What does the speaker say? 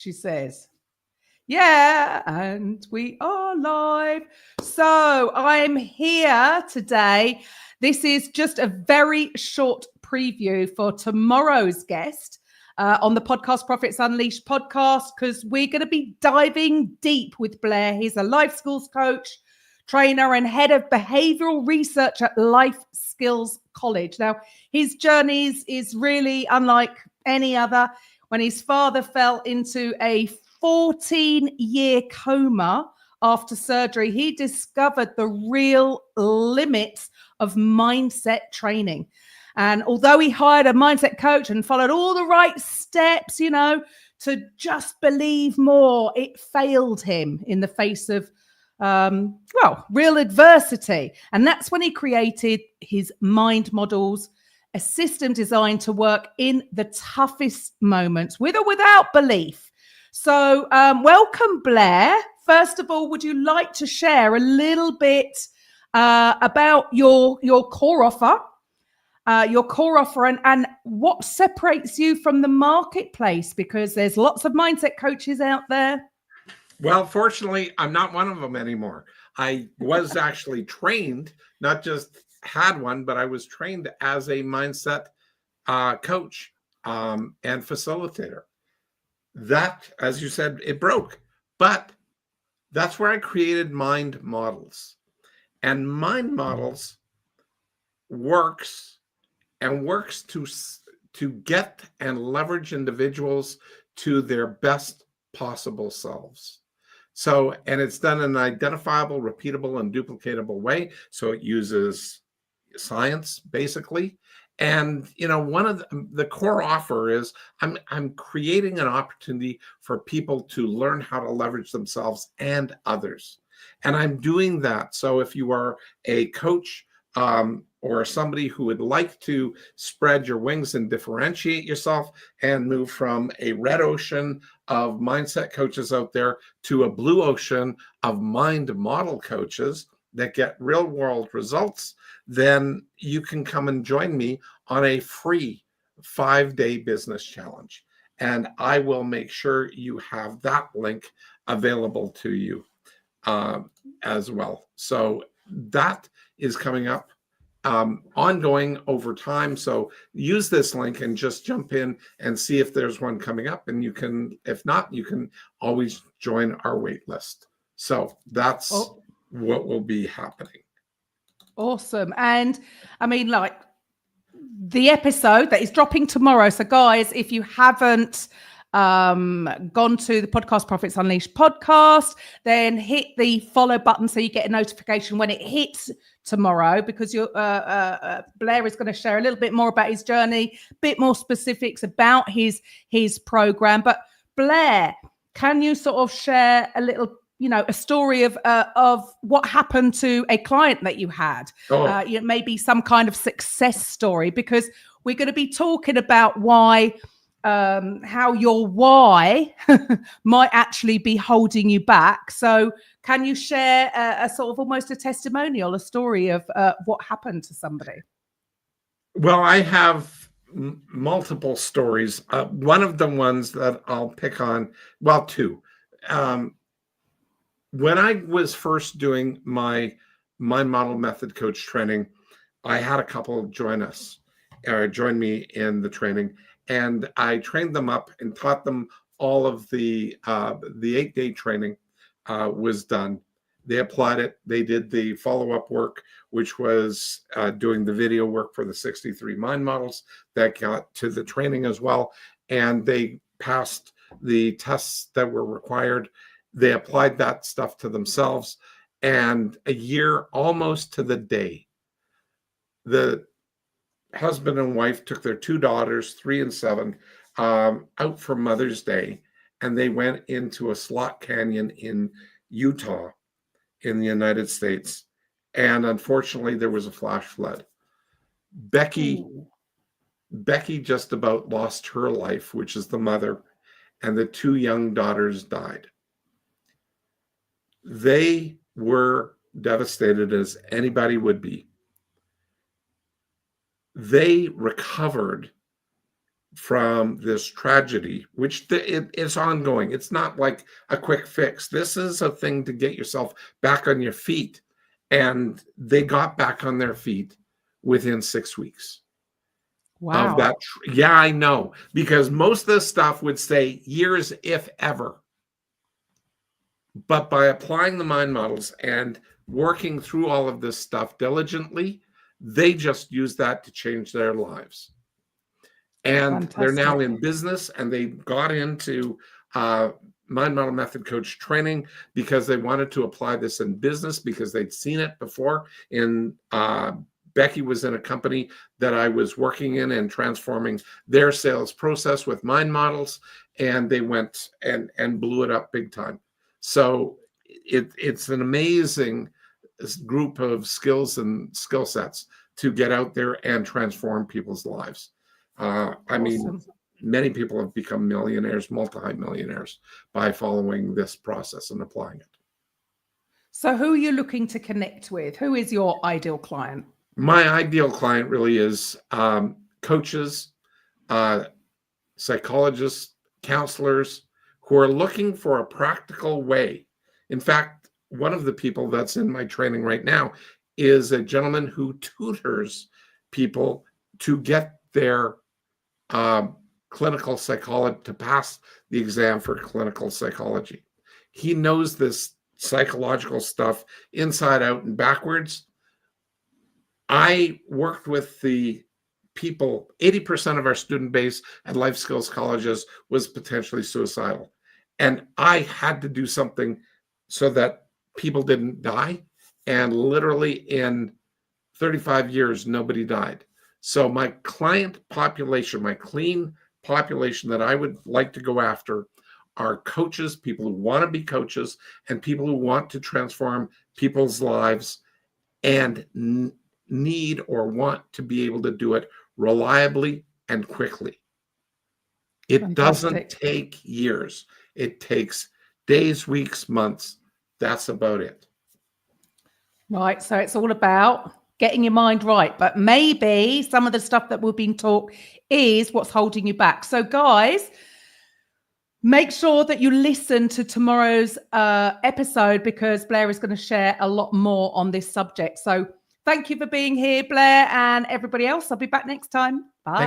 she says. Yeah, and we are live. So I'm here today. This is just a very short preview for tomorrow's guest on the Podcast Profits Unleashed podcast, because we're going to be diving deep with Blair. He's a life skills coach, trainer, and head of behavioral research at Life Skills College. Now, his journey is really unlike any other. When his father fell into a 14-year coma after surgery, he discovered the real limits of mindset training. And although he hired a mindset coach and followed all the right steps, to just believe more, it failed him in the face of real adversity. And that's when he created his mind models, a system designed to work in the toughest moments, with or without belief. So welcome, Blair. First of all, would you like to share a little bit about your core offer, and what separates you from the marketplace? Because there's lots of mindset coaches out there. Well, fortunately, I'm not one of them anymore. I was actually trained, not just had one, but I was trained as a mindset coach and facilitator. That, as you said, it broke. But that's where I created mind models. And mind models works to get and leverage individuals to their best possible selves. So, and it's done in an identifiable, repeatable, and duplicatable way. So it uses science, basically. And, one of the core offer is I'm creating an opportunity for people to learn how to leverage themselves and others. And I'm doing that. So if you are a coach or somebody who would like to spread your wings and differentiate yourself and move from a red ocean of mindset coaches out there to a blue ocean of mind model coaches that get real world results, then you can come and join me on a free 5-day business challenge. And I will make sure you have that link available to you as well. So that is coming up ongoing over time. So use this link and just jump in and see if there's one coming up. And you can, if not, you can always join our wait list. So that's what will be happening. Awesome. And I mean, like, the episode that is dropping tomorrow. So guys, if you haven't gone to the Podcast Profits Unleashed podcast, then hit the follow button so you get a notification when it hits tomorrow, because Blair is going to share a little bit more about his journey, a bit more specifics about his program. But Blair, can you sort of share a little, a story of what happened to a client that you had? Maybe some kind of success story, because we're going to be talking about why, how your why might actually be holding you back. So can you share a sort of almost a testimonial, a story of what happened to somebody? Well, I have multiple stories. One of the ones that I'll pick on, well, two. When I was first doing my mind model method coach training, I had a couple join me in the training, and I trained them up and taught them all of the 8-day training was done. They applied it. They did the follow-up work, which was doing the video work for the 63 mind models that got to the training as well. And they passed the tests that were required. They applied that stuff to themselves. And a year, almost to the day, the husband and wife took their 2 daughters, 3 and 7, out for Mother's Day. And they went into a slot canyon in Utah in the United States. And unfortunately, there was a flash flood. Becky just about lost her life, which is the mother, and the 2 young daughters died. They were devastated, as anybody would be. They recovered from this tragedy, which it's ongoing. It's not like a quick fix. This is a thing to get yourself back on your feet. And they got back on their feet within 6 weeks. Wow. Of that. Yeah, I know. Because most of this stuff would say years, if ever. But by applying the mind models and working through all of this stuff diligently, they just use that to change their lives. And they're now in business, and they got into mind model method coach training because they wanted to apply this in business because they'd seen it before. Becky was in a company that I was working in and transforming their sales process with mind models, and they went and blew it up big time. So it's an amazing group of skills and skill sets to get out there and transform people's lives. I mean, many people have become millionaires, multi-millionaires by following this process and applying it. So who are you looking to connect with? Who is your ideal client? My ideal client really is coaches, psychologists, counselors who are looking for a practical way. In fact, one of the people that's in my training right now is a gentleman who tutors people to get their clinical psychology, to pass the exam for clinical psychology. He knows this psychological stuff inside out and backwards. I worked with the people, 80% of our student base at life skills colleges was potentially suicidal. And I had to do something so that people didn't die. And literally in 35 years, nobody died. So my client population, my clean population that I would like to go after are coaches, people who want to be coaches, and people who want to transform people's lives and need or want to be able to do it reliably and quickly. It doesn't take years. It takes days, weeks, months. That's about it. Right. So it's all about getting your mind right. But maybe some of the stuff that we've been taught is what's holding you back. So guys, make sure that you listen to tomorrow's episode because Blair is going to share a lot more on this subject. So thank you for being here, Blair, and everybody else. I'll be back next time. Bye.